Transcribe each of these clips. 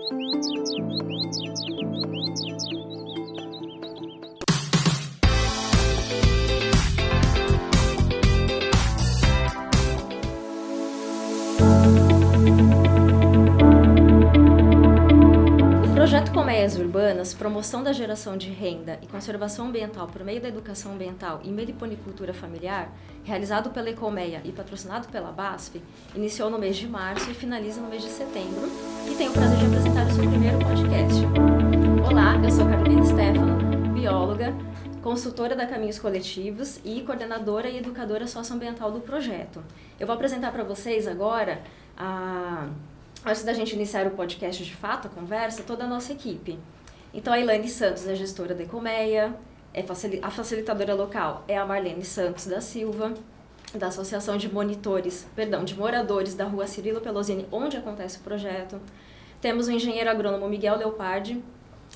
O projeto Colmeias Urbanas, promoção da geração de renda e conservação ambiental por meio da educação ambiental e meliponicultura familiar, realizado pela Ecolmeia e patrocinado pela BASF, iniciou no mês de março e finaliza no mês de setembro, e tenho o prazer de apresentar o seu primeiro podcast. Olá, eu sou Carolina Stefano, bióloga, consultora da Caminhos Coletivos e coordenadora e educadora socioambiental do projeto. Eu vou apresentar para vocês agora antes da gente iniciar o podcast de fato, a conversa, toda a nossa equipe. Então, a Elaine Santos é gestora da Ecolmeia, a facilitadora local é a Marlene Santos da Silva, da Associação de Moradores da Rua Cirilo Pelosini, onde acontece o projeto. Temos o engenheiro agrônomo Miguel Leopardi,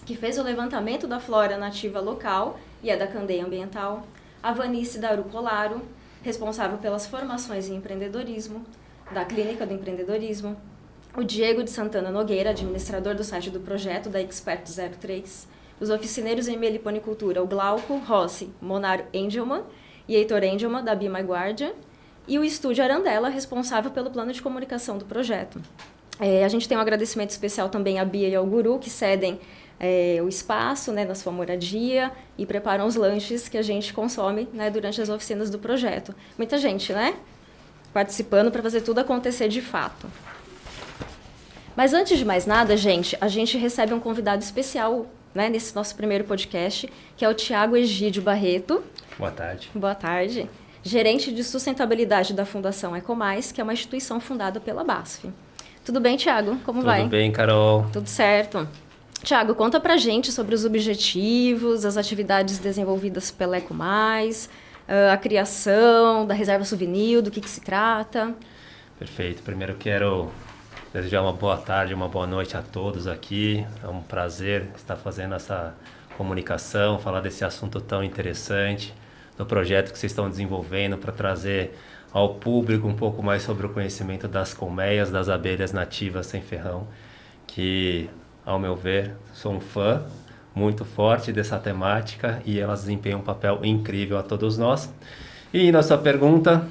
que fez o levantamento da flora nativa local e é da Candeia Ambiental. A Vanice Daru Colaro, responsável pelas formações em empreendedorismo, da Clínica do Empreendedorismo. O Diego de Santana Nogueira, administrador do site do projeto da Expert 03. Os oficineiros em meliponicultura, o Glauco Rossi, Monaro Engelman e Heitor Engelman, da Be My Guardian. E o Estúdio Arandela, responsável pelo plano de comunicação do projeto. A gente tem um agradecimento especial também à Bia e ao Guru, que cedem o espaço, na sua moradia e preparam os lanches que a gente consome, durante as oficinas do projeto. Muita gente, participando para fazer tudo acontecer de fato. Mas antes de mais nada, a gente recebe um convidado especial, nesse nosso primeiro podcast, que é o Tiago Egídio Barreto. Boa tarde. Boa tarde. Gerente de sustentabilidade da Fundação Ecomais, que é uma instituição fundada pela BASF. Tudo bem, Tiago? Como vai? Tudo bem, Carol. Tudo certo. Tiago, conta pra gente sobre os objetivos, as atividades desenvolvidas pela Ecomais, a criação da Reserva Souvenir, do que se trata. Perfeito. Primeiro quero desejar uma boa tarde, uma boa noite a todos aqui. É um prazer estar fazendo essa comunicação, falar desse assunto tão interessante, do projeto que vocês estão desenvolvendo para trazer ao público um pouco mais sobre o conhecimento das colmeias, das abelhas nativas sem ferrão, que, ao meu ver, sou um fã muito forte dessa temática e elas desempenham um papel incrível a todos nós. E na sua pergunta,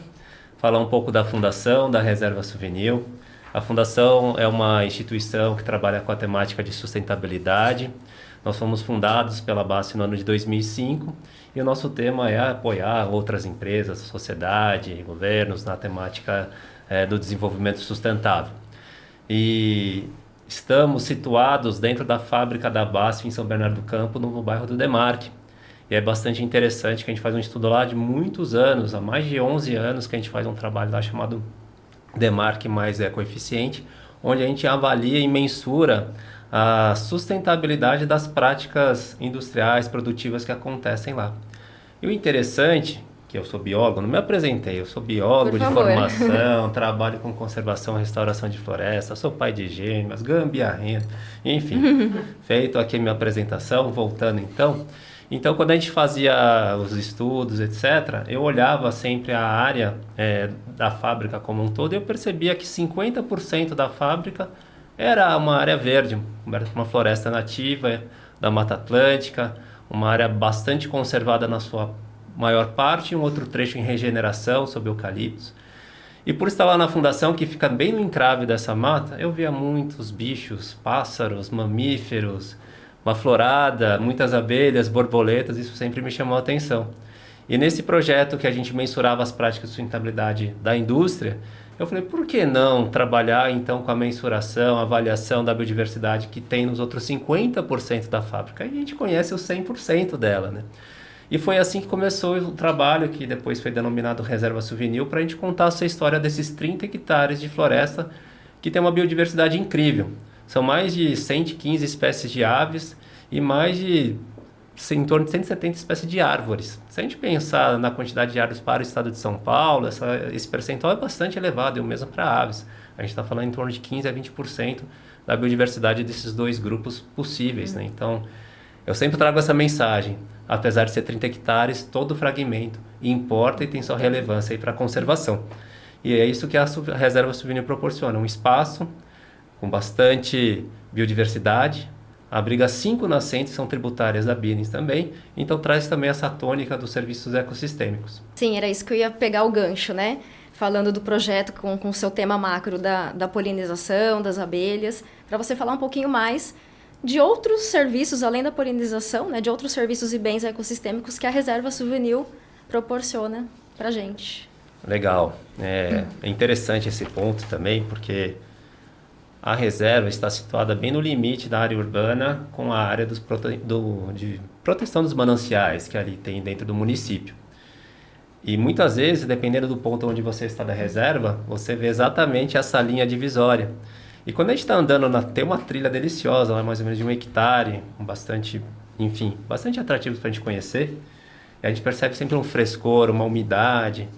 falar um pouco da Fundação, da Reserva Souvenir. A Fundação é uma instituição que trabalha com a temática de sustentabilidade. Nós fomos fundados pela BASF no ano de 2005 e o nosso tema é apoiar outras empresas, sociedade, governos na temática do desenvolvimento sustentável. E estamos situados dentro da fábrica da BASF em São Bernardo do Campo, no bairro do Demarque. E é bastante interessante que a gente faz um estudo lá de muitos anos, há mais de 11 anos que a gente faz um trabalho lá chamado Demarque mais Ecoeficiente, onde a gente avalia e mensura a sustentabilidade das práticas industriais, produtivas que acontecem lá. E o interessante, que eu sou biólogo, não me apresentei, eu sou biólogo de formação, trabalho com conservação e restauração de floresta, sou pai de gêmeas, gambiarrento, enfim, feito aqui a minha apresentação, voltando então. Então, quando a gente fazia os estudos, etc., eu olhava sempre a área da fábrica como um todo e eu percebia que 50% da fábrica era uma área verde, uma floresta nativa da Mata Atlântica, uma área bastante conservada na sua maior parte e um outro trecho em regeneração sob eucaliptos. E por estar lá na fundação, que fica bem no encrave dessa mata, eu via muitos bichos, pássaros, mamíferos, uma florada, muitas abelhas, borboletas, isso sempre me chamou a atenção. E nesse projeto que a gente mensurava as práticas de sustentabilidade da indústria, eu falei, por que não trabalhar então com a mensuração, a avaliação da biodiversidade que tem nos outros 50% da fábrica? Aí a gente conhece os 100% dela, E foi assim que começou o trabalho, que depois foi denominado Reserva Souvenir, para a gente contar essa história desses 30 hectares de floresta que tem uma biodiversidade incrível. São mais de 115 espécies de aves e mais de em torno de 170 espécies de árvores. Se a gente pensar na quantidade de árvores para o estado de São Paulo, esse percentual é bastante elevado, e o mesmo para aves. A gente está falando em torno de 15% a 20% da biodiversidade desses dois grupos possíveis. Então, eu sempre trago essa mensagem. Apesar de ser 30 hectares, todo fragmento importa e tem sua relevância para a conservação. E é isso que a Reserva Souvenir proporciona, um espaço com bastante biodiversidade, abriga 5 nascentes que são tributárias da Billings também, então traz também essa tônica dos serviços ecossistêmicos. Sim, era isso que eu ia pegar o gancho, né? Falando do projeto com o seu tema macro da polinização, das abelhas, para você falar um pouquinho mais de outros serviços, além da polinização, né? De outros serviços e bens ecossistêmicos que a Reserva Souvenir proporciona para a gente. Legal. É interessante esse ponto também, porque a reserva está situada bem no limite da área urbana com a área de proteção dos mananciais que ali tem dentro do município. E muitas vezes, dependendo do ponto onde você está da reserva, você vê exatamente essa linha divisória. E quando a gente está andando, tem uma trilha deliciosa, lá mais ou menos de 1 hectare, bastante atrativos para a gente conhecer. E a gente percebe sempre um frescor, uma umidade.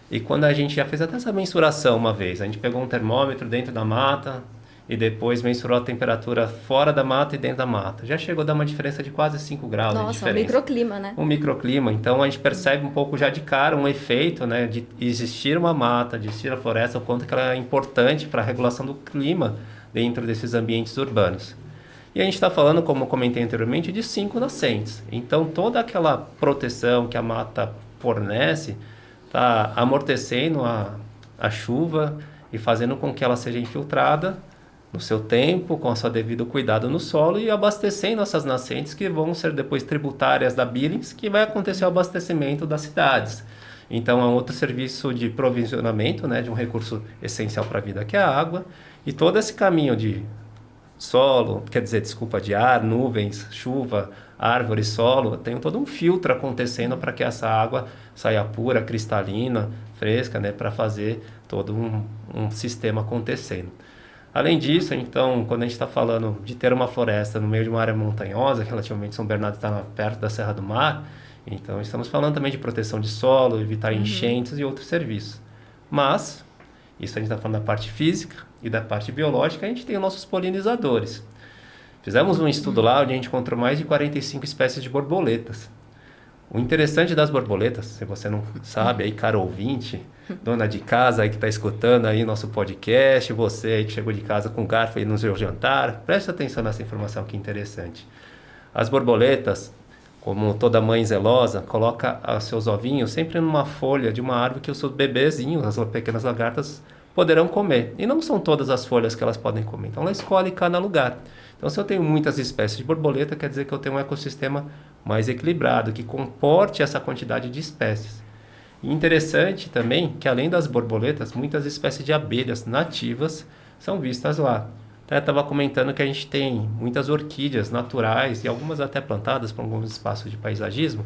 E quando a gente já fez até essa mensuração uma vez, a gente pegou um termômetro dentro da mata e depois mensurou a temperatura fora da mata e dentro da mata. Já chegou a dar uma diferença de quase 5 graus de diferença. Nossa, um microclima, né? Um microclima. Então a gente percebe um pouco já de cara um efeito, né, de existir uma mata, de existir a floresta, o quanto que ela é importante para a regulação do clima dentro desses ambientes urbanos. E a gente está falando, como eu comentei anteriormente, de 5 nascentes. Então toda aquela proteção que a mata fornece está amortecendo a chuva e fazendo com que ela seja infiltrada no seu tempo, com o seu devido cuidado no solo e abastecendo essas nascentes que vão ser depois tributárias da Billings, que vai acontecer o abastecimento das cidades. Então é um outro serviço de provisionamento, né, de um recurso essencial para a vida que é a água, e todo esse caminho de de ar, nuvens, chuva, árvore, solo, tem todo um filtro acontecendo para que essa água saia pura, cristalina, fresca, né, para fazer todo um sistema acontecendo. Além disso, então, quando a gente está falando de ter uma floresta no meio de uma área montanhosa, que relativamente São Bernardo está perto da Serra do Mar, então estamos falando também de proteção de solo, evitar enchentes e outros serviços. Mas, isso a gente está falando da parte física e da parte biológica, a gente tem os nossos polinizadores. Fizemos um estudo lá onde a gente encontrou mais de 45 espécies de borboletas. O interessante das borboletas, se você não sabe, aí, cara ouvinte, dona de casa aí que está escutando aí nosso podcast, você aí que chegou de casa com garfo aí no seu jantar, preste atenção nessa informação que é interessante. As borboletas, como toda mãe zelosa, coloca os seus ovinhos sempre numa folha de uma árvore que os seus bebezinhos, as pequenas lagartas, poderão comer. E não são todas as folhas que elas podem comer, então ela escolhe cada lugar. Então, se eu tenho muitas espécies de borboleta, quer dizer que eu tenho um ecossistema mais equilibrado, que comporte essa quantidade de espécies. E interessante também que, além das borboletas, muitas espécies de abelhas nativas são vistas lá. Eu estava comentando que a gente tem muitas orquídeas naturais e algumas até plantadas para alguns espaços de paisagismo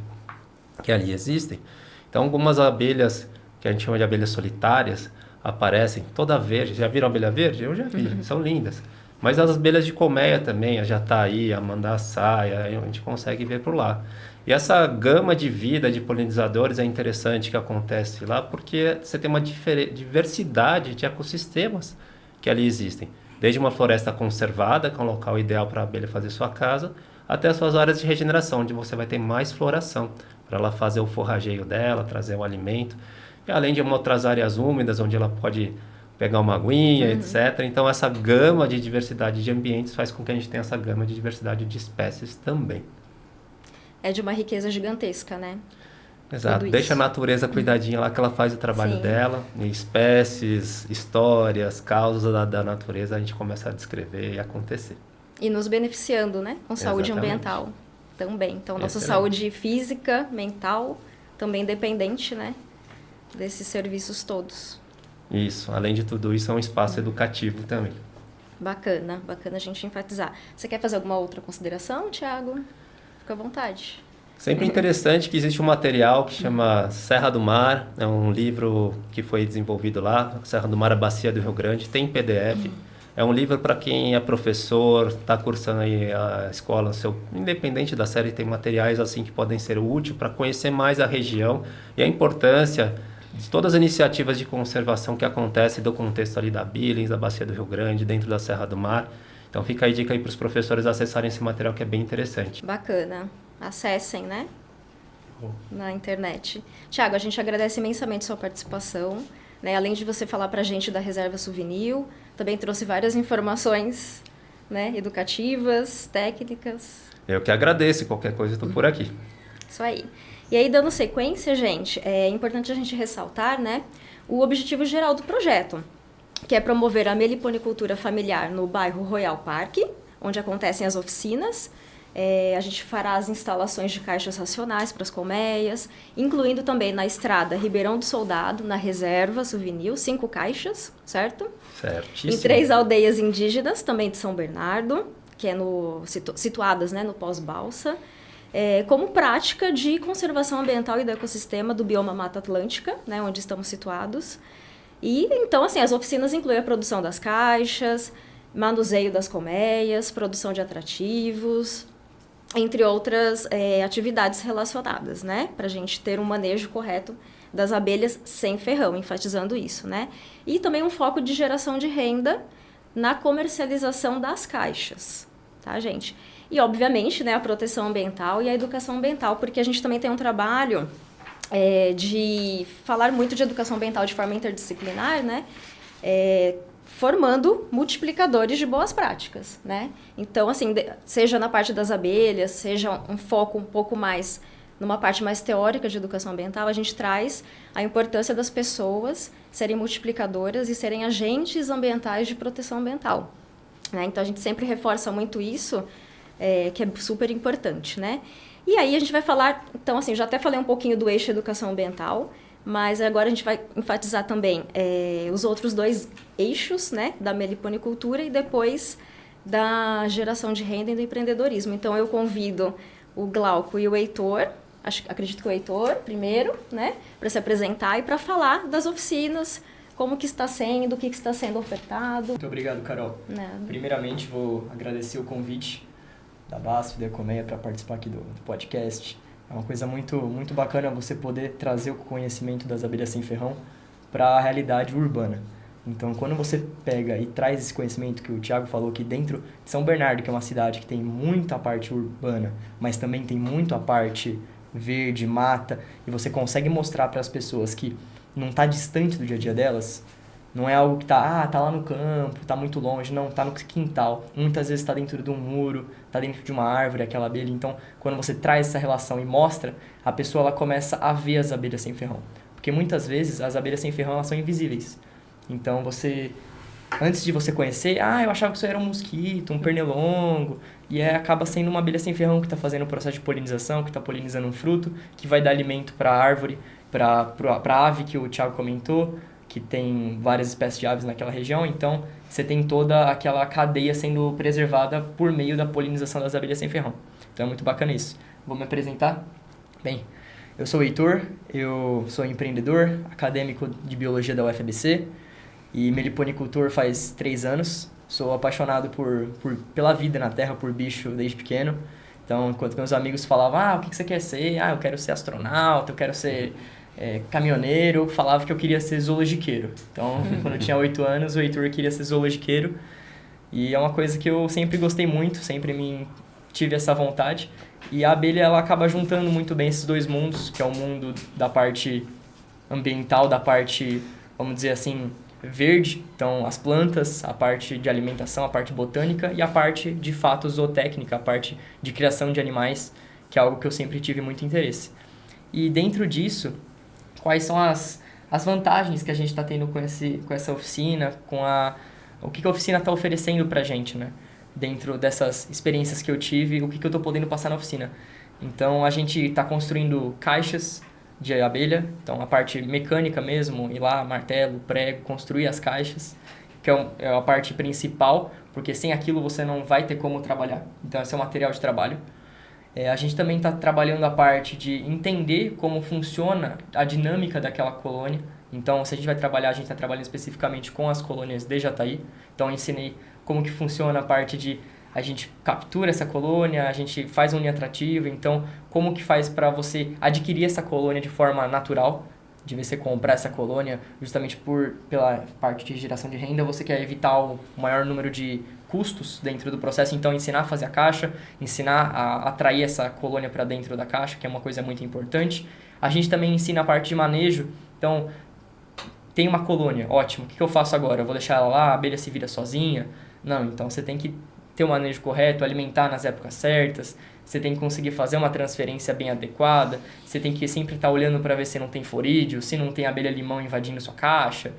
que ali existem. Então, algumas abelhas, que a gente chama de abelhas solitárias, aparecem toda verde. Já viram abelha verde? Eu já vi, são lindas. Mas as abelhas de colmeia também, a jataí, a mandaçaia, a gente consegue ver por lá. E essa gama de vida de polinizadores é interessante que acontece lá, porque você tem uma diversidade de ecossistemas que ali existem. Desde uma floresta conservada, que é um local ideal para a abelha fazer sua casa, até as suas áreas de regeneração, onde você vai ter mais floração, para ela fazer o forrageio dela, trazer o alimento. E além de outras áreas úmidas, onde ela pode pegar uma aguinha, etc. Então, essa gama de diversidade de ambientes faz com que a gente tenha essa gama de diversidade de espécies também. É de uma riqueza gigantesca, né? Exato. Deixa a natureza cuidadinha lá, que ela faz o trabalho dela. E espécies, histórias, causas da natureza, a gente começa a descrever e acontecer. E nos beneficiando, né? Com saúde ambiental também. Então, nossa saúde física, mental, também dependente, né? Desses serviços todos. Isso, além de tudo isso, é um espaço educativo também. Bacana a gente enfatizar. Você quer fazer alguma outra consideração, Thiago? Fica à vontade. Sempre interessante que existe um material que chama Serra do Mar, é um livro que foi desenvolvido lá, Serra do Mar, a Bacia do Rio Grande, tem PDF. É um livro para quem é professor, está cursando aí a escola, independente da série, tem materiais assim que podem ser úteis para conhecer mais a região e a importância de todas as iniciativas de conservação que acontecem do contexto ali da Billings, da Bacia do Rio Grande, dentro da Serra do Mar. Então fica aí dica aí para os professores acessarem esse material que é bem interessante. Bacana. Acessem, né? Na internet. Thiago, a gente agradece imensamente sua participação, né? Além de você falar para a gente da Reserva Souvenir, também trouxe várias informações né, educativas, técnicas. Eu que agradeço, qualquer coisa estou por aqui. Isso aí. E aí, dando sequência, gente, é importante a gente ressaltar, né, o objetivo geral do projeto, que é promover a meliponicultura familiar no bairro Royal Park, onde acontecem as oficinas. A gente fará as instalações de caixas racionais para as colmeias, incluindo também na estrada Ribeirão do Soldado, na reserva Souvenir, 5 caixas, certo? Certíssimo. Em 3 aldeias indígenas, também de São Bernardo, que é situadas, né, no pós-balsa, como prática de conservação ambiental e do ecossistema do bioma Mata Atlântica, né, onde estamos situados. E, então, assim, as oficinas incluem a produção das caixas, manuseio das colmeias, produção de atrativos, entre outras atividades relacionadas, né? Para a gente ter um manejo correto das abelhas sem ferrão, enfatizando isso, né? E também um foco de geração de renda na comercialização das caixas, tá, gente? E, obviamente, né, a proteção ambiental e a educação ambiental, porque a gente também tem um trabalho de falar muito de educação ambiental de forma interdisciplinar, né? Formando multiplicadores de boas práticas, né? Então, assim, seja na parte das abelhas, seja um foco um pouco mais numa parte mais teórica de educação ambiental, a gente traz a importância das pessoas serem multiplicadoras e serem agentes ambientais de proteção ambiental, né? Então, a gente sempre reforça muito isso, que é super importante, né? E aí a gente vai falar, então, assim, já até falei um pouquinho do eixo educação ambiental, mas agora a gente vai enfatizar também os outros 2 eixos, né, da meliponicultura e depois da geração de renda e do empreendedorismo. Então, eu convido o Glauco e o Heitor, acredito que o Heitor primeiro, né, para se apresentar e para falar das oficinas, como que está sendo, o que está sendo ofertado. Muito obrigado, Carol. Nada. Primeiramente, vou agradecer o convite da BASF, da Ecomeia, para participar aqui do podcast. É uma coisa muito, muito bacana você poder trazer o conhecimento das abelhas sem ferrão para a realidade urbana. Então, quando você pega e traz esse conhecimento que o Thiago falou aqui dentro de São Bernardo, que é uma cidade que tem muita parte urbana, mas também tem muito a parte verde, mata, e você consegue mostrar para as pessoas que não está distante do dia a dia delas, não é algo que tá lá no campo, tá muito longe, não, tá no quintal. Muitas vezes tá dentro de um muro, tá dentro de uma árvore, aquela abelha. Então, quando você traz essa relação e mostra, a pessoa ela começa a ver as abelhas sem ferrão. Porque muitas vezes as abelhas sem ferrão elas são invisíveis. Então, antes de você conhecer, eu achava que isso era um mosquito, um pernilongo, e acaba sendo uma abelha sem ferrão que está fazendo o processo de polinização, que está polinizando um fruto, que vai dar alimento para a árvore, para a ave que o Thiago comentou, que tem várias espécies de aves naquela região, então você tem toda aquela cadeia sendo preservada por meio da polinização das abelhas sem ferrão. Então é muito bacana isso. Vou me apresentar? Bem, eu sou o Heitor, eu sou empreendedor, acadêmico de biologia da UFABC e meliponicultor faz 3 anos. Sou apaixonado pela vida na terra, por bicho desde pequeno. Então, enquanto meus amigos falavam, o que você quer ser? Eu quero ser astronauta, eu quero ser caminhoneiro, falava que eu queria ser zoologiqueiro. Então, quando eu tinha 8 anos, o Heitor queria ser zoologiqueiro. E é uma coisa que eu sempre gostei muito, sempre tive essa vontade. E a abelha, ela acaba juntando muito bem esses 2 mundos, que é o mundo da parte ambiental, da parte, vamos dizer assim, verde. Então, as plantas, a parte de alimentação, a parte botânica e a parte, de fato, zootécnica, a parte de criação de animais, que é algo que eu sempre tive muito interesse. E dentro disso, quais são as vantagens que a gente está tendo com essa oficina, o que a oficina está oferecendo para a gente, né? Dentro dessas experiências que eu tive, o que eu estou podendo passar na oficina. Então, a gente está construindo caixas de abelha, então a parte mecânica mesmo, ir lá, martelo, prego, construir as caixas, que é a parte principal, porque sem aquilo você não vai ter como trabalhar. Então, esse é o material de trabalho. A gente também está trabalhando a parte de entender como funciona a dinâmica daquela colônia. Então, se a gente vai trabalhar, a gente está trabalhando especificamente com as colônias de Jataí. Então, eu ensinei como que funciona a parte de a gente captura essa colônia, a gente faz um ninho atrativo. Então, como que faz para você adquirir essa colônia de forma natural, de você comprar essa colônia, justamente pela parte de geração de renda, você quer evitar o maior número de custos dentro do processo, então ensinar a fazer a caixa, ensinar a atrair essa colônia para dentro da caixa, que é uma coisa muito importante. A gente também ensina a parte de manejo, então tem uma colônia, ótimo, o que eu faço agora? Eu vou deixar ela lá, a abelha se vira sozinha? Não, então você tem que ter o manejo correto, alimentar nas épocas certas, você tem que conseguir fazer uma transferência bem adequada, você tem que sempre estar olhando para ver se não tem florídeo, se não tem abelha-limão invadindo sua caixa,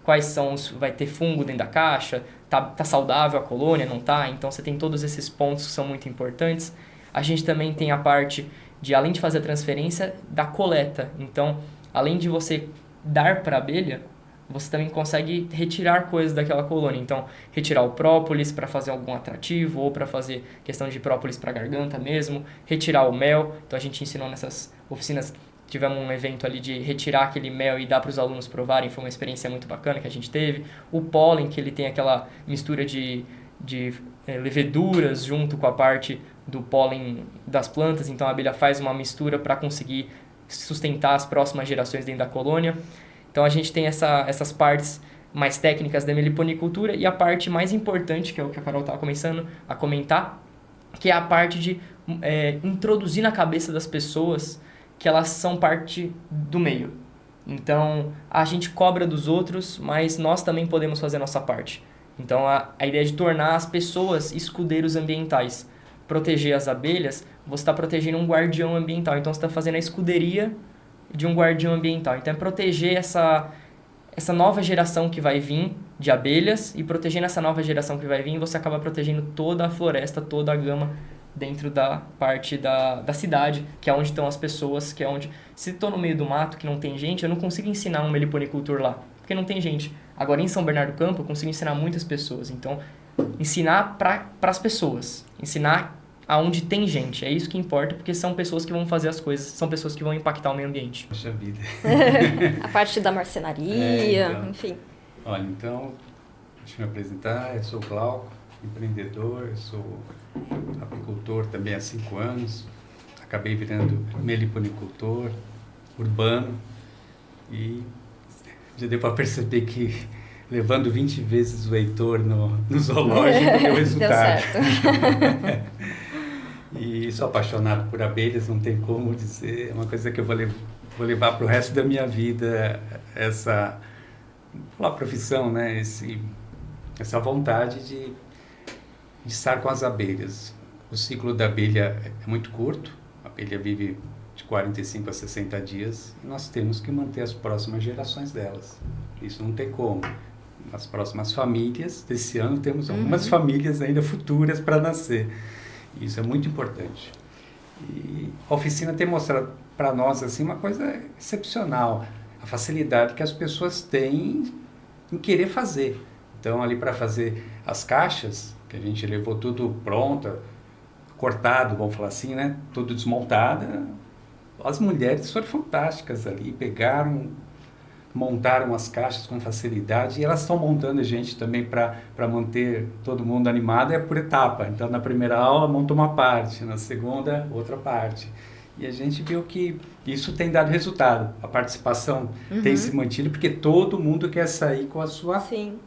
quais são vai ter fungo dentro da caixa, tá saudável a colônia, não tá? Então você tem todos esses pontos que são muito importantes. A gente também tem a parte de, além de fazer a transferência, da coleta. Então, além de você dar para a abelha, você também consegue retirar coisas daquela colônia. Então, retirar o própolis para fazer algum atrativo ou para fazer questão de própolis para garganta mesmo, retirar o mel. Então, a gente ensinou nessas oficinas, tivemos um evento ali de retirar aquele mel e dar para os alunos provarem, foi uma experiência muito bacana que a gente teve. O pólen, que ele tem aquela mistura de leveduras junto com a parte do pólen das plantas, então a abelha faz uma mistura para conseguir sustentar as próximas gerações dentro da colônia. Então a gente tem essas partes mais técnicas da meliponicultura e a parte mais importante, que é o que a Carol estava começando a comentar, que é a parte de introduzir na cabeça das pessoas que elas são parte do meio. Então a gente cobra dos outros, mas nós também podemos fazer a nossa parte. Então a ideia de tornar as pessoas escudeiros ambientais, proteger as abelhas, você está protegendo um guardião ambiental. Então você está fazendo a escuderia de um guardião ambiental. Então é proteger essa nova geração que vai vir de abelhas, e protegendo essa nova geração que vai vir, você acaba protegendo toda a floresta, toda a gama dentro da parte da cidade, que é onde estão as pessoas, que é onde... Se estou no meio do mato, que não tem gente, eu não consigo ensinar um meliponicultor lá, porque não tem gente. Agora, em São Bernardo do Campo, eu consigo ensinar muitas pessoas. Então, ensinar para as pessoas, ensinar aonde tem gente. É isso que importa, porque são pessoas que vão fazer as coisas, são pessoas que vão impactar o meio ambiente. Poxa vida. A parte da marcenaria, então, enfim. Olha, então, deixa eu me apresentar. Eu sou o Glauco, empreendedor, eu sou apicultor também há 5 anos. Acabei virando meliponicultor urbano e já deu para perceber que levando 20 vezes o Heitor no zoológico deu resultado. Deu certo. E sou apaixonado por abelhas, não tem como dizer. É uma coisa que eu vou levar para o resto da minha vida, essa profissão, né? Essa vontade de estar com as abelhas. O ciclo da abelha é muito curto, a abelha vive de 45 a 60 dias e nós temos que manter as próximas gerações delas. Isso não tem como. As próximas famílias desse ano temos algumas famílias ainda futuras para nascer. Isso é muito importante. E a oficina tem mostrado para nós assim uma coisa excepcional, a facilidade que as pessoas têm em querer fazer. Então, ali para fazer as caixas, que a gente levou tudo pronta, cortado, vamos falar assim, né? Tudo desmontada. As mulheres foram fantásticas ali, montaram as caixas com facilidade e elas estão montando a gente também para manter todo mundo animado, é por etapa. Então, na primeira aula, monta uma parte, na segunda, outra parte. E a gente viu que isso tem dado resultado. A participação tem se mantido, porque todo mundo quer sair com a sua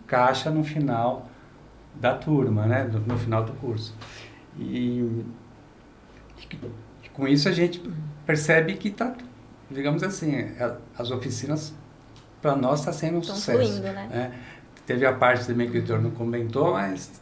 caixa no final da turma, né? No final do curso. E com isso a gente percebe que está, digamos assim, as oficinas para nós está sendo um sucesso. Fluindo, né? Teve a parte também que o Heitor não comentou, mas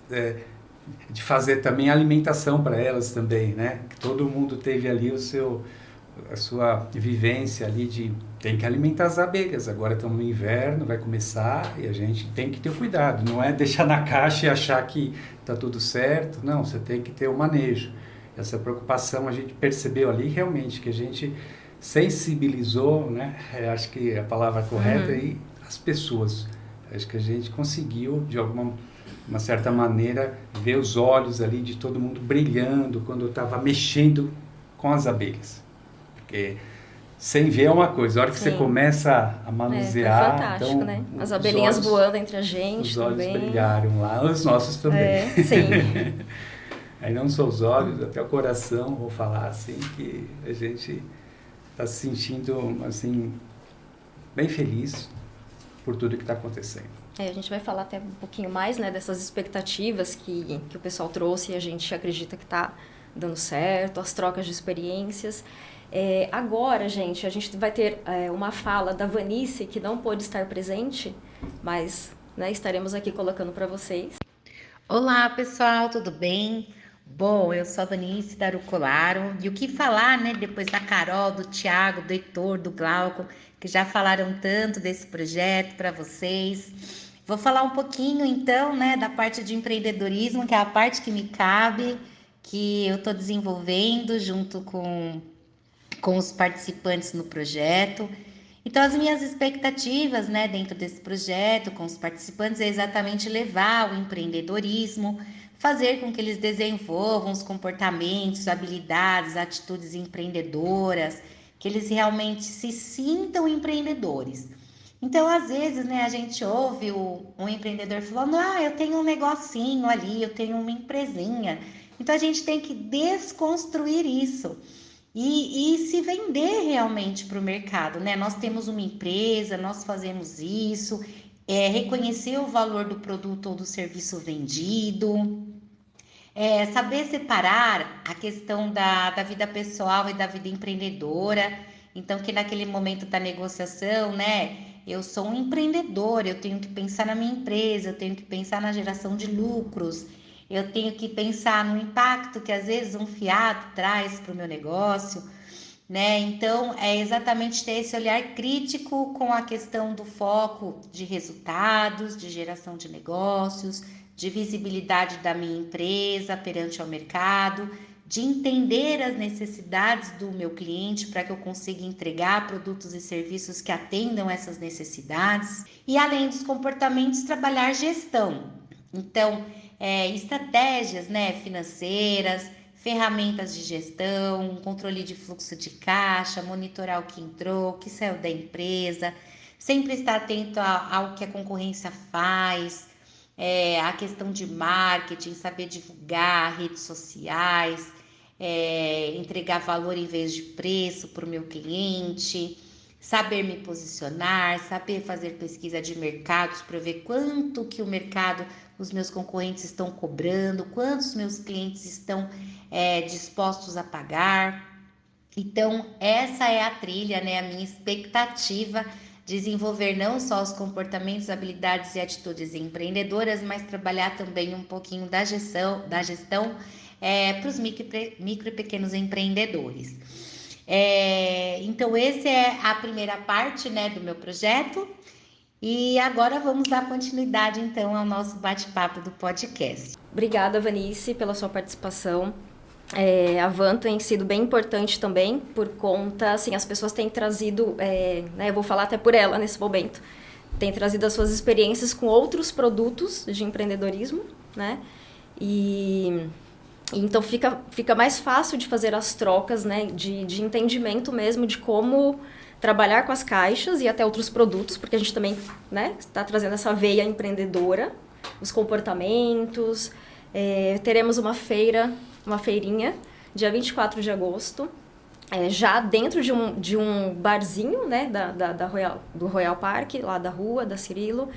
de fazer também alimentação para elas também, né? Que todo mundo teve ali a sua vivência ali de tem que alimentar as abelhas. Agora estamos no inverno, vai começar e a gente tem que ter cuidado. Não é deixar na caixa e achar que está tudo certo. Não, você tem que ter o manejo. Essa preocupação a gente percebeu ali realmente que a gente sensibilizou, né? Acho que a palavra correta é as pessoas. Acho que a gente conseguiu, de uma certa maneira, ver os olhos ali de todo mundo brilhando quando eu estava mexendo com as abelhas. Porque sem ver é uma coisa, a hora que você começa a manusear... Foi fantástico, então, né? As abelhinhas voando entre a gente. Os olhos também brilharam lá, os nossos também. Sim. Aí não só os olhos, até o coração, vou falar assim, que a gente está se sentindo assim, bem feliz por tudo que está acontecendo. A gente vai falar até um pouquinho mais, né, dessas expectativas que o pessoal trouxe e a gente acredita que está dando certo, as trocas de experiências. Agora, gente, a gente vai ter uma fala da Vanice, que não pôde estar presente, mas, né, estaremos aqui colocando para vocês. Olá, pessoal, tudo bem? Bom, eu sou a Vanice Darucolaro e o que falar, né, depois da Carol, do Thiago, do Heitor, do Glauco, que já falaram tanto desse projeto para vocês. Vou falar um pouquinho, então, né, da parte de empreendedorismo, que é a parte que me cabe, que eu estou desenvolvendo junto com os participantes no projeto. Então, as minhas expectativas, né, dentro desse projeto, com os participantes, é exatamente levar o empreendedorismo, fazer com que eles desenvolvam os comportamentos, habilidades, atitudes empreendedoras, que eles realmente se sintam empreendedores. Então, às vezes, né, a gente ouve um empreendedor falando: ah, eu tenho um negocinho ali, eu tenho uma empresinha. Então, a gente tem que desconstruir isso e se vender realmente para o mercado, né? Nós temos uma empresa, nós fazemos isso, reconhecer o valor do produto ou do serviço vendido, saber separar a questão da vida pessoal e da vida empreendedora. Então, que naquele momento da negociação, né? Eu sou um empreendedor, eu tenho que pensar na minha empresa, eu tenho que pensar na geração de lucros, eu tenho que pensar no impacto que às vezes um fiado traz para o meu negócio, né? Então, é exatamente ter esse olhar crítico com a questão do foco de resultados, de geração de negócios, de visibilidade da minha empresa perante ao mercado, de entender as necessidades do meu cliente para que eu consiga entregar produtos e serviços que atendam essas necessidades. E além dos comportamentos, trabalhar gestão. Então, estratégias, né, financeiras, ferramentas de gestão, controle de fluxo de caixa, monitorar o que entrou, o que saiu da empresa, sempre estar atento ao que a concorrência faz, a questão de marketing, saber divulgar redes sociais, entregar valor em vez de preço para o meu cliente, saber me posicionar, saber fazer pesquisa de mercados para ver quanto que o mercado, os meus concorrentes estão cobrando, quantos meus clientes estão dispostos a pagar. Então, essa é a trilha, né? A minha expectativa, desenvolver não só os comportamentos, habilidades e atitudes empreendedoras, mas trabalhar também um pouquinho da gestão para os micro e pequenos empreendedores. Então, essa é a primeira parte, né, do meu projeto. E agora vamos dar continuidade, então, ao nosso bate-papo do podcast. Obrigada, Vanice, pela sua participação. A Van tem sido bem importante também, por conta, assim, as pessoas têm trazido, né, eu vou falar até por ela nesse momento, tem trazido as suas experiências com outros produtos de empreendedorismo, né, e então fica mais fácil de fazer as trocas, né, de entendimento mesmo de como trabalhar com as caixas e até outros produtos, porque a gente também, né, está trazendo essa veia empreendedora, os comportamentos. Teremos uma feirinha, dia 24 de agosto, já dentro de um barzinho, né, do Royal Park, lá da rua, da Cirilo.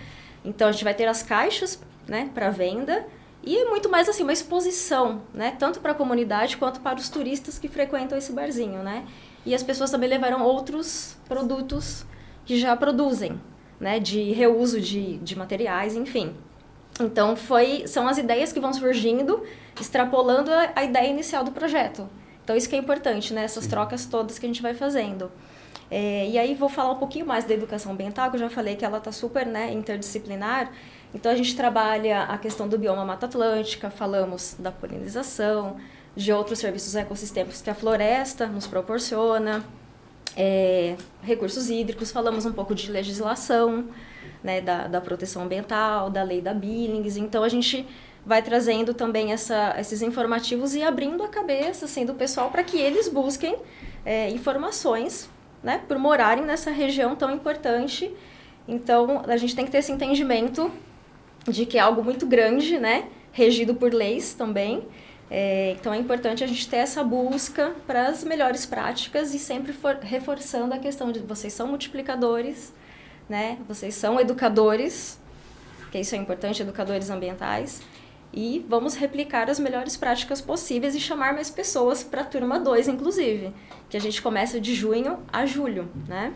Então, a gente vai ter as caixas, né, para venda e muito mais assim, uma exposição, né, tanto para a comunidade quanto para os turistas que frequentam esse barzinho, né. E as pessoas também levarão outros produtos que já produzem, né, de reuso de materiais, enfim. Então, são as ideias que vão surgindo, extrapolando a ideia inicial do projeto. Então, isso que é importante, né? Essas trocas todas que a gente vai fazendo. E aí, vou falar um pouquinho mais da educação ambiental, que eu já falei que ela está super, né, interdisciplinar. Então, a gente trabalha a questão do bioma Mata Atlântica, falamos da polinização, de outros serviços ecossistêmicos que a floresta nos proporciona, recursos hídricos, falamos um pouco de legislação, né, da proteção ambiental, da lei da Billings. Então, a gente vai trazendo também esses informativos e abrindo a cabeça assim, do pessoal para que eles busquem informações, né, por morarem nessa região tão importante. Então, a gente tem que ter esse entendimento de que é algo muito grande, né, regido por leis também. Então, é importante a gente ter essa busca para as melhores práticas e sempre reforçando a questão de vocês são multiplicadores, né? Vocês são educadores, que isso é importante, educadores ambientais, e vamos replicar as melhores práticas possíveis e chamar mais pessoas para a turma 2, inclusive, que a gente começa de junho a julho, né?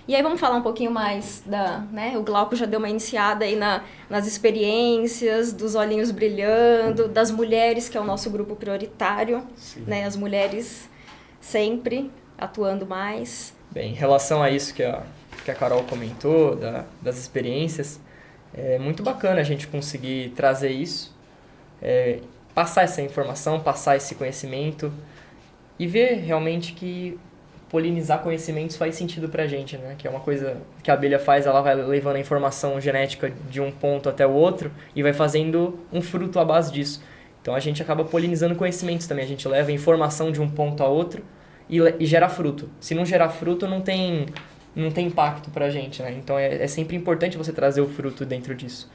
E aí vamos falar um pouquinho mais né? O Glauco já deu uma iniciada aí nas experiências, dos olhinhos brilhando, das mulheres, que é o nosso grupo prioritário, né? As mulheres sempre atuando mais. Bem, em relação a isso que a Carol comentou, das experiências, é muito bacana a gente conseguir trazer isso, passar essa informação, passar esse conhecimento e ver realmente que polinizar conhecimentos faz sentido pra gente, né? Que é uma coisa que a abelha faz, ela vai levando a informação genética de um ponto até o outro e vai fazendo um fruto à base disso. Então a gente acaba polinizando conhecimentos também, a gente leva a informação de um ponto a outro e gera fruto. Se não gerar fruto, não tem impacto pra gente, né? Então é sempre importante você trazer o fruto dentro disso,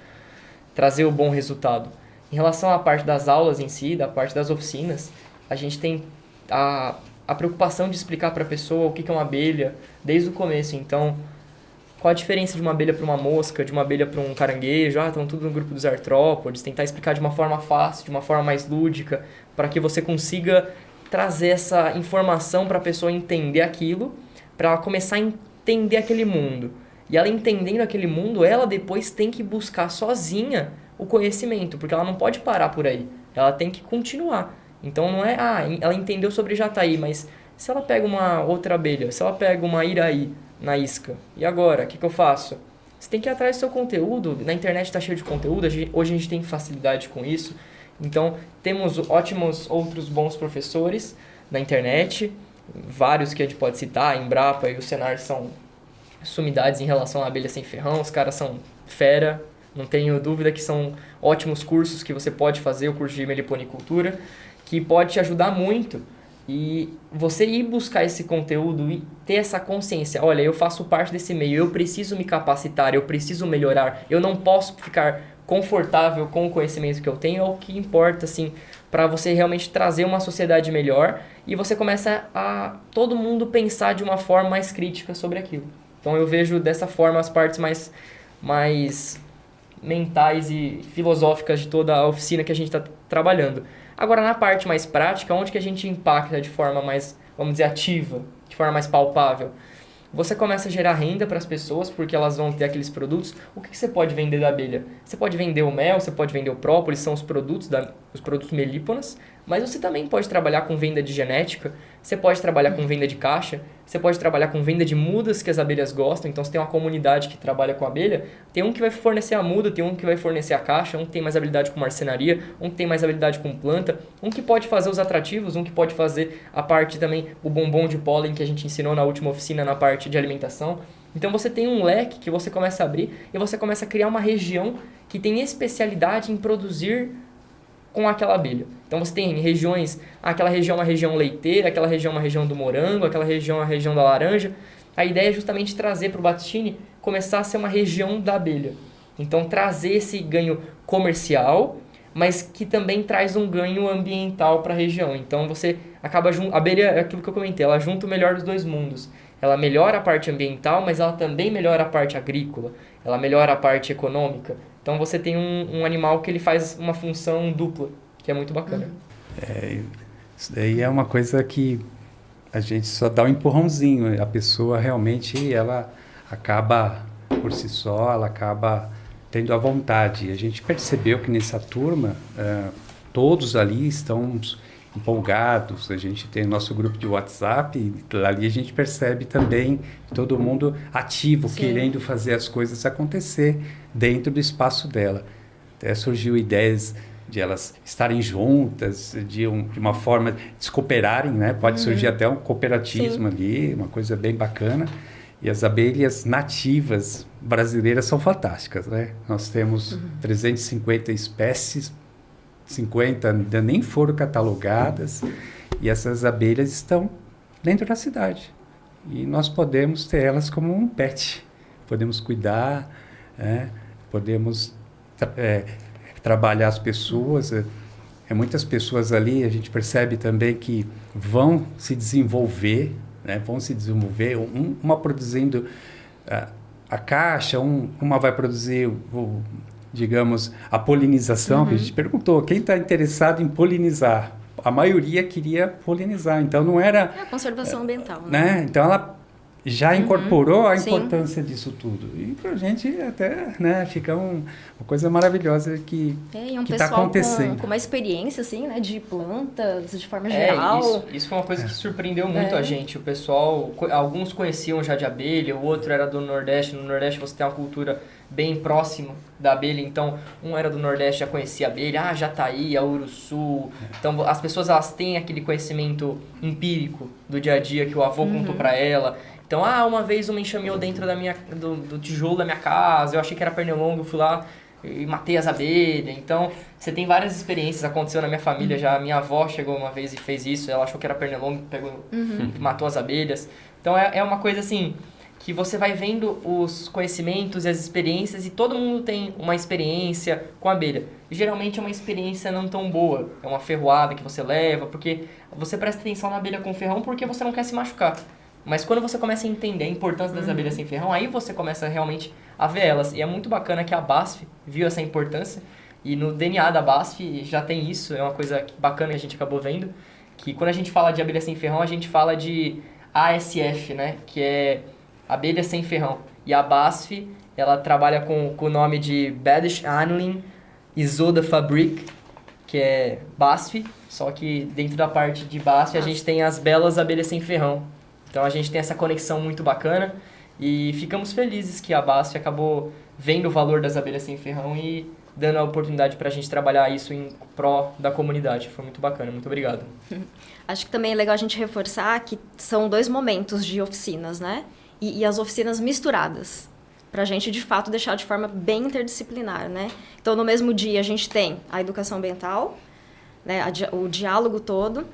trazer o bom resultado. Em relação à parte das aulas em si, da parte das oficinas, a gente tem a preocupação de explicar para a pessoa o que é uma abelha desde o começo. Então, qual a diferença de uma abelha para uma mosca, de uma abelha para um caranguejo? Estão tudo no grupo dos artrópodes. Tentar explicar de uma forma fácil, de uma forma mais lúdica, para que você consiga trazer essa informação para a pessoa entender aquilo, para ela começar a entender aquele mundo. E ela entendendo aquele mundo, ela depois tem que buscar sozinha o conhecimento, porque ela não pode parar por aí. Ela tem que continuar. Então não é, ela entendeu sobre jataí, mas se ela pega uma outra abelha, se ela pega uma iraí na isca, e agora? O que eu faço? Você tem que ir atrás do seu conteúdo. Na internet está cheio de conteúdo, hoje a gente tem facilidade com isso. Então temos ótimos outros bons professores na internet, vários que a gente pode citar, a Embrapa e o Senar são sumidades em relação à abelha sem ferrão, os caras são fera, não tenho dúvida que são ótimos cursos que você pode fazer, o curso de meliponicultura, que pode te ajudar muito. E você ir buscar esse conteúdo e ter essa consciência, olha, eu faço parte desse meio, eu preciso me capacitar, eu preciso melhorar, eu não posso ficar confortável com o conhecimento que eu tenho, é o que importa, assim, para você realmente trazer uma sociedade melhor e você começa a todo mundo pensar de uma forma mais crítica sobre aquilo. Então eu vejo dessa forma as partes mais mentais e filosóficas de toda a oficina que a gente está trabalhando. Agora, na parte mais prática, onde que a gente impacta de forma mais, vamos dizer, ativa, de forma mais palpável? Você começa a gerar renda para as pessoas, porque elas vão ter aqueles produtos. O que você pode vender da abelha? Você pode vender o mel, você pode vender o própolis, são os produtos melíponas, mas você também pode trabalhar com venda de genética, você pode trabalhar com venda de caixa, você pode trabalhar com venda de mudas que as abelhas gostam. Então, você tem uma comunidade que trabalha com abelha, tem um que vai fornecer a muda, tem um que vai fornecer a caixa, um que tem mais habilidade com marcenaria, um que tem mais habilidade com planta, um que pode fazer os atrativos, um que pode fazer a parte também, o bombom de pólen que a gente ensinou na última oficina na parte de alimentação. Então, você tem um leque que você começa a abrir e você começa a criar uma região que tem especialidade em produzir com aquela abelha. Então você tem regiões, aquela região é uma região leiteira, aquela região é uma região do morango, aquela região é uma região da laranja. A ideia é justamente trazer para o Battistini começar a ser uma região da abelha. Então trazer esse ganho comercial, mas que também traz um ganho ambiental para a região. Então você acaba a abelha é aquilo que eu comentei, ela junta o melhor dos dois mundos. Ela melhora a parte ambiental, mas ela também melhora a parte agrícola, ela melhora a parte econômica. Então você tem um animal que ele faz uma função dupla, que é muito bacana. Isso daí é uma coisa que a gente só dá um empurrãozinho. A pessoa realmente, ela acaba, por si só, ela acaba tendo a vontade. A gente percebeu que nessa turma, todos ali estão empolgados. A gente tem o nosso grupo de WhatsApp, e ali a gente percebe também todo mundo ativo, sim, querendo fazer as coisas acontecer dentro do espaço dela. Até surgiu ideias de elas estarem juntas, de uma forma de se cooperarem, né? Pode surgir até um cooperativismo, sim, ali, uma coisa bem bacana. E as abelhas nativas brasileiras são fantásticas, né? Nós temos 350 espécies, 50 ainda nem foram catalogadas, e essas abelhas estão dentro da cidade. E nós podemos ter elas como um pet, podemos cuidar, podemos trabalhar as pessoas. Muitas pessoas ali, a gente percebe também que vão se desenvolver, né? Uma produzindo a caixa, uma vai produzir digamos, a polinização, que a gente perguntou, quem está interessado em polinizar? A maioria queria polinizar, então não era... É a conservação ambiental, né? Então já incorporou a Sim. importância disso tudo. E pra gente até, né, fica uma coisa maravilhosa que E um que tá pessoal acontecendo. com uma experiência, assim, né, de plantas, de forma geral. Isso foi uma coisa que surpreendeu muito a gente. O pessoal, alguns conheciam já de abelha, o outro era do Nordeste. No Nordeste você tem uma cultura bem próxima da abelha, então um era do Nordeste, já conhecia a abelha, Jataí, a Uruçu. Então as pessoas, elas têm aquele conhecimento empírico do dia a dia que o avô contou pra ela. Então, uma vez uma enxameou dentro do tijolo da minha casa, eu achei que era pernilongo, eu fui lá e matei as abelhas. Então, você tem várias experiências, aconteceu na minha família já. Minha avó chegou uma vez e fez isso, ela achou que era pernilongo, pegou, matou as abelhas. Então, é uma coisa assim, que você vai vendo os conhecimentos e as experiências, e todo mundo tem uma experiência com a abelha. E geralmente é uma experiência não tão boa, é uma ferroada que você leva, porque você presta atenção na abelha com ferrão porque você não quer se machucar. Mas quando você começa a entender a importância das abelhas sem ferrão, aí você começa realmente a ver elas. E é muito bacana que a BASF viu essa importância, e no DNA da BASF já tem isso, é uma coisa bacana que a gente acabou vendo, que quando a gente fala de abelha sem ferrão, a gente fala de ASF, né, que é abelha sem ferrão. E a BASF, ela trabalha com o nome de Badisch Anlin Isoda Fabrik, que é BASF, só que dentro da parte de BASF a gente tem as belas abelhas sem ferrão. Então a gente tem essa conexão muito bacana e ficamos felizes que a BASF acabou vendo o valor das abelhas sem ferrão e dando a oportunidade para a gente trabalhar isso em pró da comunidade. Foi muito bacana, muito obrigado. Acho que também é legal a gente reforçar que são 2 momentos de oficinas, né? E as oficinas misturadas, para a gente, de fato, deixar de forma bem interdisciplinar, né? Então, no mesmo dia, a gente tem a educação ambiental, né? O diálogo todo,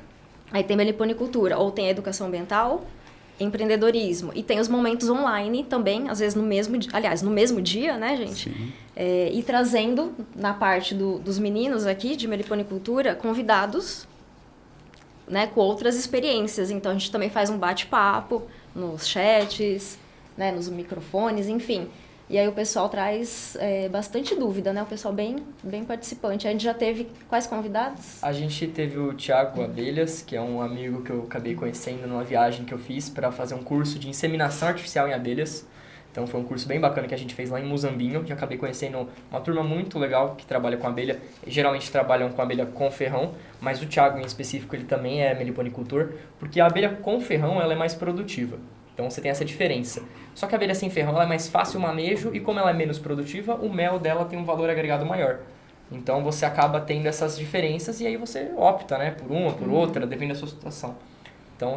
aí tem meliponicultura, ou tem a educação ambiental, empreendedorismo, e tem os momentos online também, às vezes no mesmo dia, né, gente? Sim. E trazendo, na parte dos meninos aqui, de meliponicultura, convidados, né, com outras experiências. Então, a gente também faz um bate-papo nos chats, né, nos microfones, enfim. E aí o pessoal traz bastante dúvida, né? O pessoal bem participante. A gente já teve quais convidados? A gente teve o Thiago Abelhas, que é um amigo que eu acabei conhecendo numa viagem que eu fiz para fazer um curso de inseminação artificial em abelhas. Então foi um curso bem bacana que a gente fez lá em Muzambinho. Já acabei conhecendo uma turma muito legal que trabalha com abelha. Geralmente trabalham com abelha com ferrão, mas o Thiago em específico ele também é meliponicultor, porque a abelha com ferrão ela é mais produtiva. Então você tem essa diferença. Só que a abelha sem ferrão ela é mais fácil o manejo e como ela é menos produtiva, o mel dela tem um valor agregado maior. Então você acaba tendo essas diferenças e aí você opta, né, por uma, por outra, depende da sua situação. Então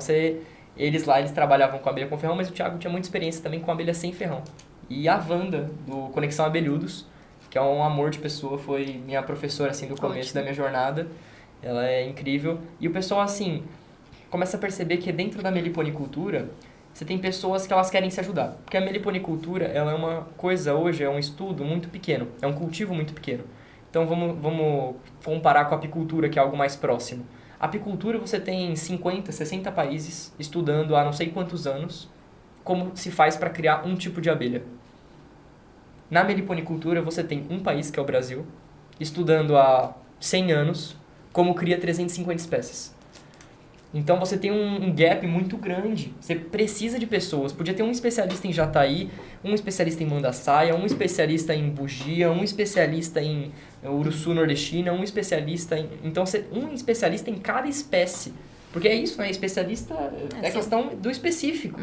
eles trabalhavam com abelha com ferrão, mas o Thiago tinha muita experiência também com abelha sem ferrão. E a Wanda, do Conexão Abelhudos, que é um amor de pessoa, foi minha professora assim do começo da minha jornada. Ela é incrível. E o pessoal assim começa a perceber que dentro da meliponicultura você tem pessoas que elas querem se ajudar. Porque a meliponicultura, ela é uma coisa hoje, é um estudo muito pequeno, é um cultivo muito pequeno. Então vamos comparar com a apicultura, que é algo mais próximo. A apicultura você tem 50, 60 países estudando há não sei quantos anos como se faz para criar um tipo de abelha. Na meliponicultura você tem um país, que é o Brasil, estudando há 100 anos como cria 350 espécies. Então você tem um gap muito grande. Você precisa de pessoas. Podia ter um especialista em jataí, um especialista em mandaçaia, um especialista em bugia, um especialista em uruçu nordestina, um especialista em... Então, um especialista em cada espécie. Porque é isso, né? Especialista é questão do específico.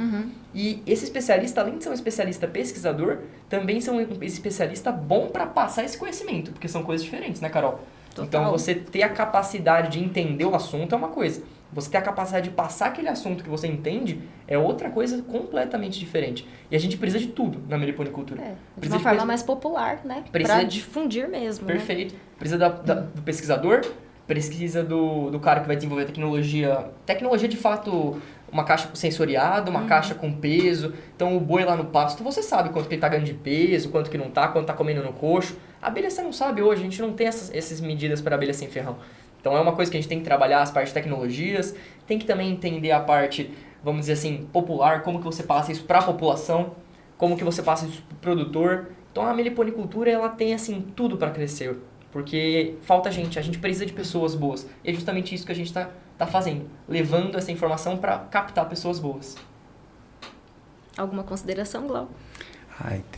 E esse especialista, além de ser um especialista pesquisador, também é um especialista bom para passar esse conhecimento. Porque são coisas diferentes, né, Carol? Total. Então, você ter a capacidade de entender o assunto é uma coisa. Você ter a capacidade de passar aquele assunto que você entende é outra coisa completamente diferente. E a gente precisa de tudo na meliponicultura. De uma forma mais popular, né? Pra difundir mesmo. Perfeito. Né? Precisa do pesquisador, precisa do cara que vai desenvolver tecnologia. Tecnologia, de fato, uma caixa sensoriada, uma caixa com peso. Então, o boi lá no pasto, você sabe quanto que ele tá ganhando de peso, quanto que não tá, quanto tá comendo no coxo. A abelha você não sabe hoje, a gente não tem essas medidas para abelha sem ferrão. Então é uma coisa que a gente tem que trabalhar, as partes de tecnologias, tem que também entender a parte, vamos dizer assim, popular, como que você passa isso para a população, como que você passa isso para o produtor. Então a meliponicultura, ela tem assim tudo para crescer, porque falta gente, a gente precisa de pessoas boas. E é justamente isso que a gente tá fazendo, levando essa informação para captar pessoas boas. Alguma consideração, Glauco?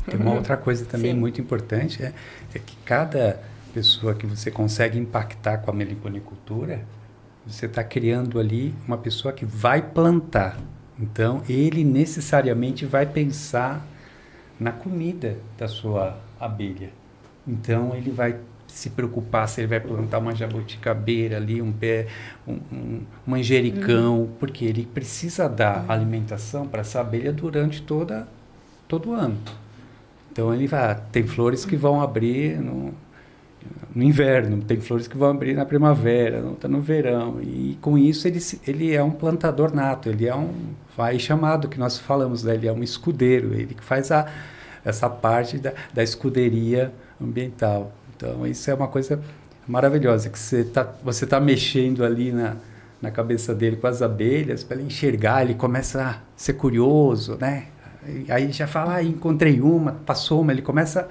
Tem uma outra coisa também Sim. muito importante, é que cada pessoa que você consegue impactar com a meliponicultura, você está criando ali uma pessoa que vai plantar. Então, ele necessariamente vai pensar na comida da sua abelha. Então, ele vai se preocupar se ele vai plantar uma jabuticabeira ali, um manjericão, porque ele precisa dar alimentação para essa abelha durante todo o ano. Então, ele vai... Tem flores que vão abrir no inverno, tem flores que vão abrir na primavera, no verão. E, com isso, ele é um plantador nato, ele é vai chamado, que nós falamos, né? Ele é um escudeiro, ele que faz essa parte da escuderia ambiental. Então, isso é uma coisa maravilhosa, que você tá mexendo ali na cabeça dele com as abelhas, para ele enxergar, ele começa a ser curioso, né? Aí já fala, encontrei uma, passou uma, ele começa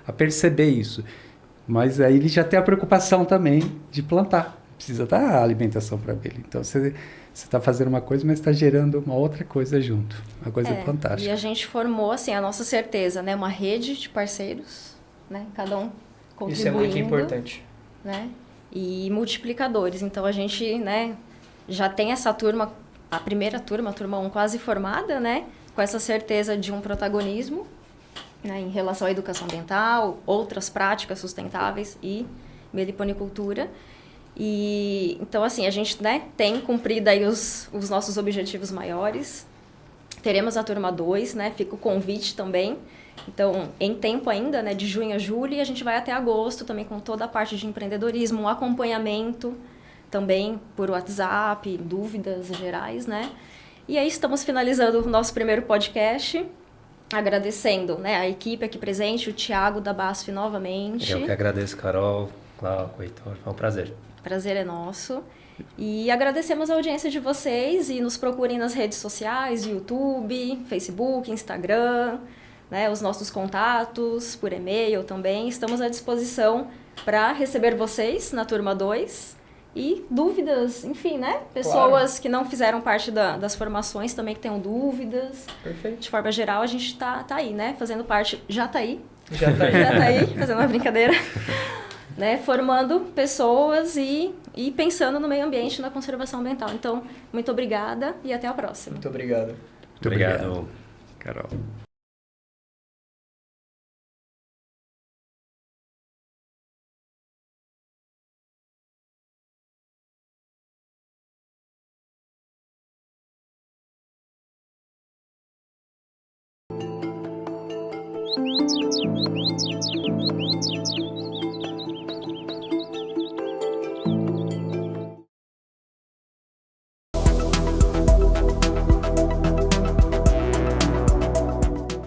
a perceber isso. Mas aí ele já tem a preocupação também de plantar. Precisa dar alimentação para a abelha. Então, você está fazendo uma coisa, mas está gerando uma outra coisa junto. Uma coisa fantástica. E a gente formou, assim, a nossa certeza, né? Uma rede de parceiros, né? Cada um contribuindo. Isso é muito importante. Né? E multiplicadores. Então, a gente, né, já tem essa turma, a primeira turma, a turma 1 quase formada, né? Com essa certeza de um protagonismo, né, em relação à educação ambiental, outras práticas sustentáveis e meliponicultura. E, então, assim, a gente, né, tem cumprido aí os nossos objetivos maiores. Teremos a turma 2, né, fica o convite também. Então, em tempo ainda, né, de junho a julho, e a gente vai até agosto também com toda a parte de empreendedorismo, um acompanhamento também por WhatsApp, dúvidas gerais, né. E aí estamos finalizando o nosso primeiro podcast, agradecendo, né, a equipe aqui presente, o Thiago da BASF novamente. Eu que agradeço, Carol, Glauco, Heitor, foi um prazer. Prazer é nosso. E agradecemos a audiência de vocês e nos procurem nas redes sociais, YouTube, Facebook, Instagram, né, os nossos contatos, por e-mail também. Estamos à disposição para receber vocês na turma 2 e dúvidas, enfim, né? Pessoas que não fizeram parte das formações também que tenham dúvidas. Perfeito. De forma geral, a gente tá aí, né? Fazendo parte, já tá aí, Já tá aí. fazendo uma brincadeira. Né, formando pessoas e pensando no meio ambiente, na conservação ambiental. Então, muito obrigada e até a próxima. Muito obrigado. Muito obrigado, Obrigado. Carol.